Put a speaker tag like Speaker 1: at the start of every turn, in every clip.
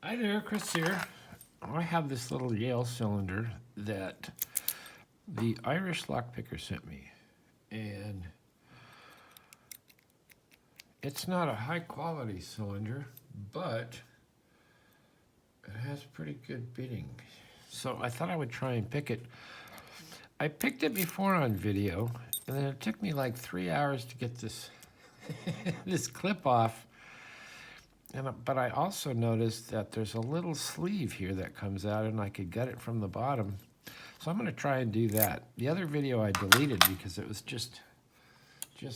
Speaker 1: Hi there, Chris here. I have this little Yale cylinder that the Irish lockpicker sent me, and it's not a high quality cylinder, but it has pretty good bitting. So I thought I would try and pick it. I picked it before on video, and then it took me like 3 hours to get this this clip off. But I also noticed that there's a little sleeve here that comes out, and I could get it from the bottom. So I'm going to try and do that. The other video I deleted because it was just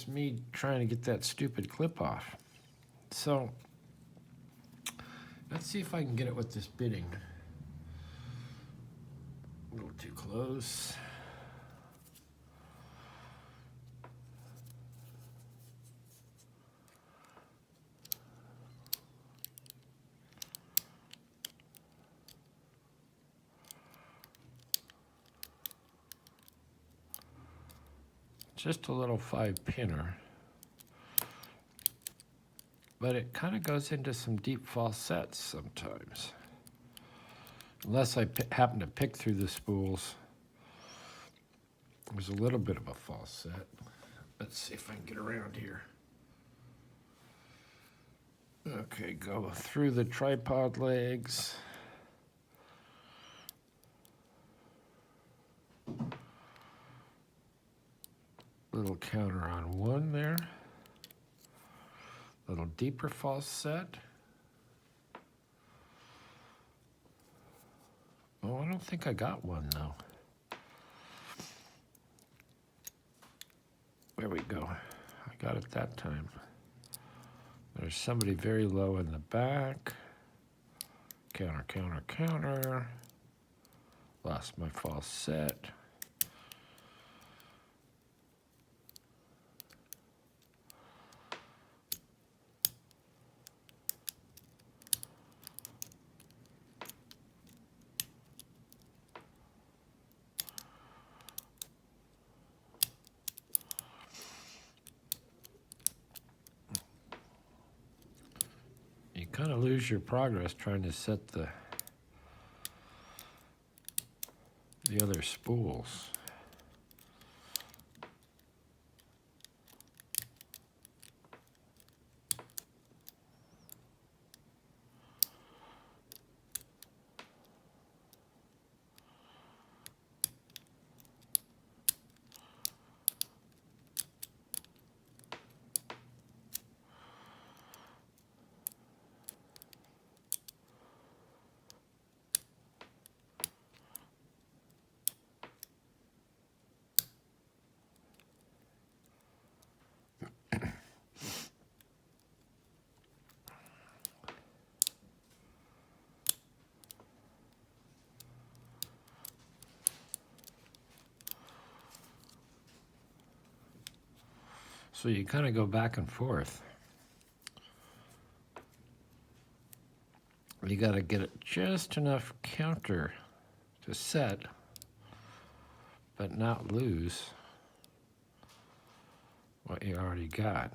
Speaker 1: me trying to get that stupid clip off. So let's see if I can get it with this bitting. A little too close. Just a little 5-pinner. But it kind of goes into some deep falsets sometimes. Unless I happen to pick through the spools. There's a little bit of a falset. Let's see if I can get around here. Okay, go through the tripod legs. Little counter on one there. Little deeper falset. Oh, I don't think I got one though. There we go. I got it that time. There's somebody very low in the back. Counter, counter, counter. Lost my falset. You kind of lose your progress trying to set the other spools. So you kind of go back and forth. You got to get it just enough counter to set, but not lose what you already got.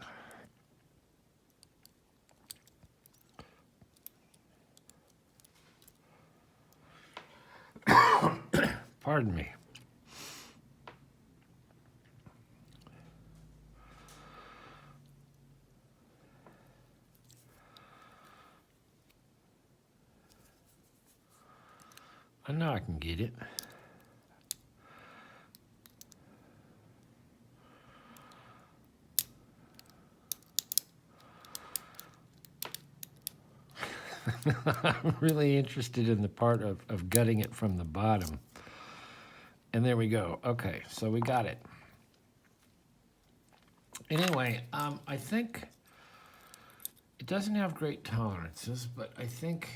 Speaker 1: Pardon me. I know I can get it. I'm really interested in the part of gutting it from the bottom. And there we go. Okay, so we got it. Anyway, I think it doesn't have great tolerances, but I think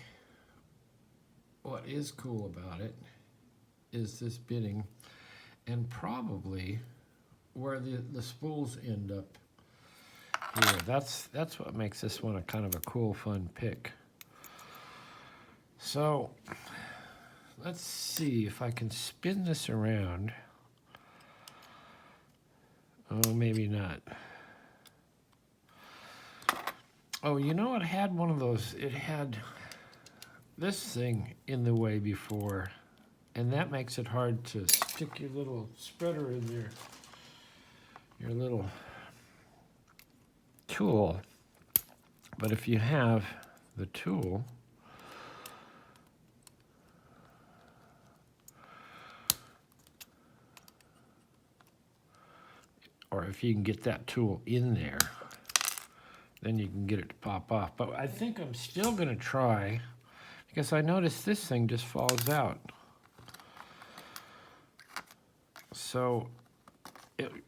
Speaker 1: what is cool about it is this bitting, and probably where the spools end up here. That's what makes this one a kind of a cool, fun pick. So let's see if I can spin this around. Oh, maybe not. Oh, you know, it had one of those. It had this thing in the way before, and that makes it hard to stick your little spreader in there, your little tool. But if you have the tool, or if you can get that tool in there, then you can get it to pop off. But I think I'm still going to try, because I noticed this thing just falls out. So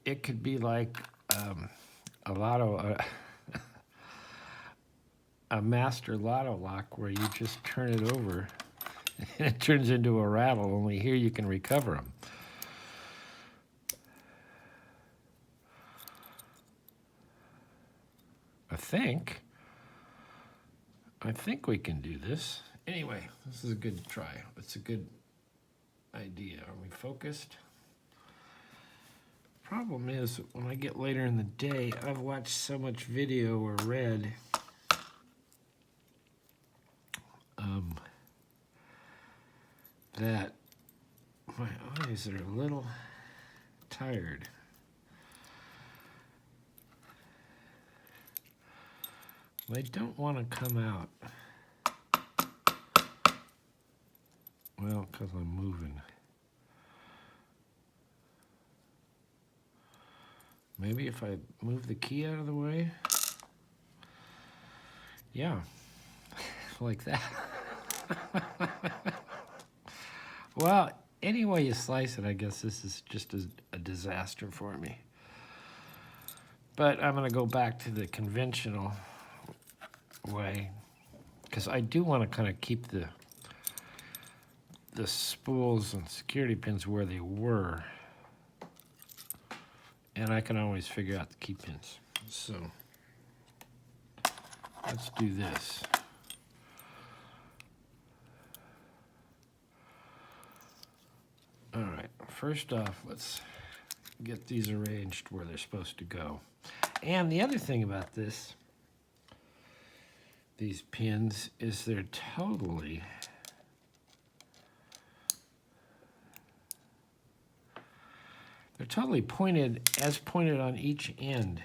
Speaker 1: it could be like a lotto, a master lotto lock where you just turn it over and it turns into a rattle, only here you can recover them. I think we can do this. Anyway, this is a good try. It's a good idea. Are we focused? Problem is, when I get later in the day, I've watched so much video or read that my eyes are a little tired. They don't want to come out. Well, because I'm moving. Maybe if I move the key out of the way? Yeah, like that. Well, any way you slice it, I guess this is just a disaster for me. But I'm going to go back to the conventional way, because I do want to kind of keep the spools and security pins where they were, and I can always figure out the key pins. So let's do this. All right, first off, let's get these arranged where they're supposed to go. And the other thing about these pins is they're totally pointed on each end.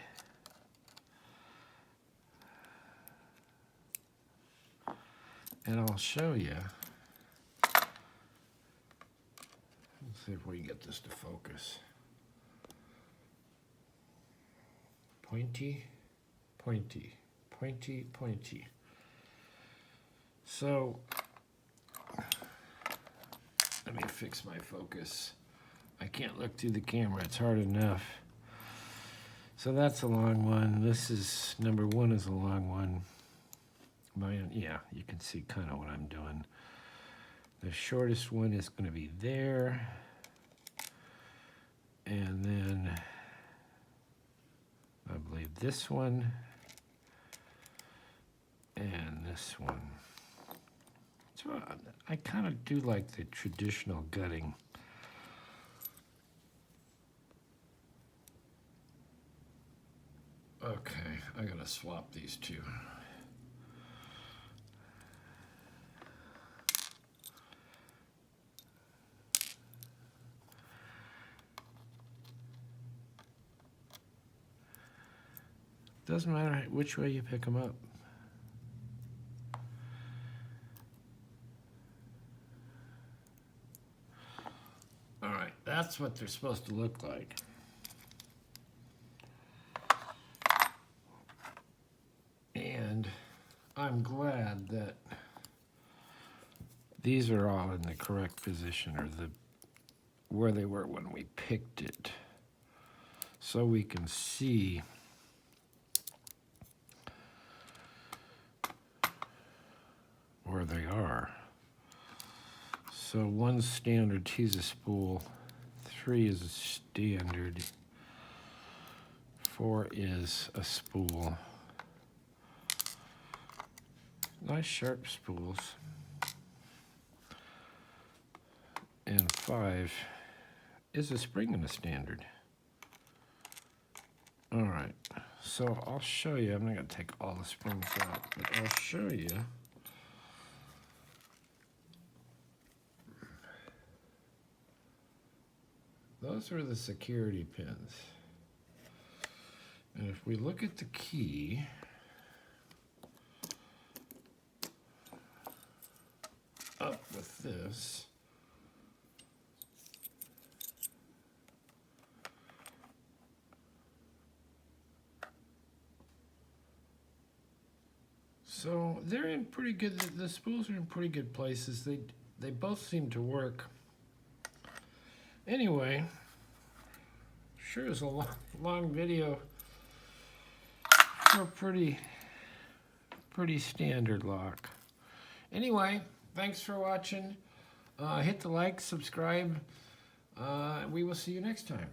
Speaker 1: And I'll show you. Let's see if we can get this to focus. Pointy, pointy, pointy, pointy. So, let me fix my focus. I can't look through the camera, it's hard enough. So that's a long one. This is, number one is a long one. Yeah, you can see kind of what I'm doing. The shortest one is going to be there. And then I believe this one and this one. So I kind of do like the traditional gutting. Okay, I gotta swap these two. Doesn't matter which way you pick them up. All right, that's what they're supposed to look like. And I'm glad that these are all in the correct position, or where they were when we picked it, so we can see where they are. So 1's standard, 2's a spool, 3 is a standard, 4 is a spool. Nice sharp spools. And 5 is a spring and a standard. All right, so I'll show you. I'm not going to take all the springs out, but I'll show you those are the security pins. And if we look at the key, up with this, so they're in pretty good, the spools are in pretty good places. They both seem to work. Anyway, sure is a long video for a pretty standard lock. Anyway, thanks for watching. Hit the like, subscribe. We will see you next time.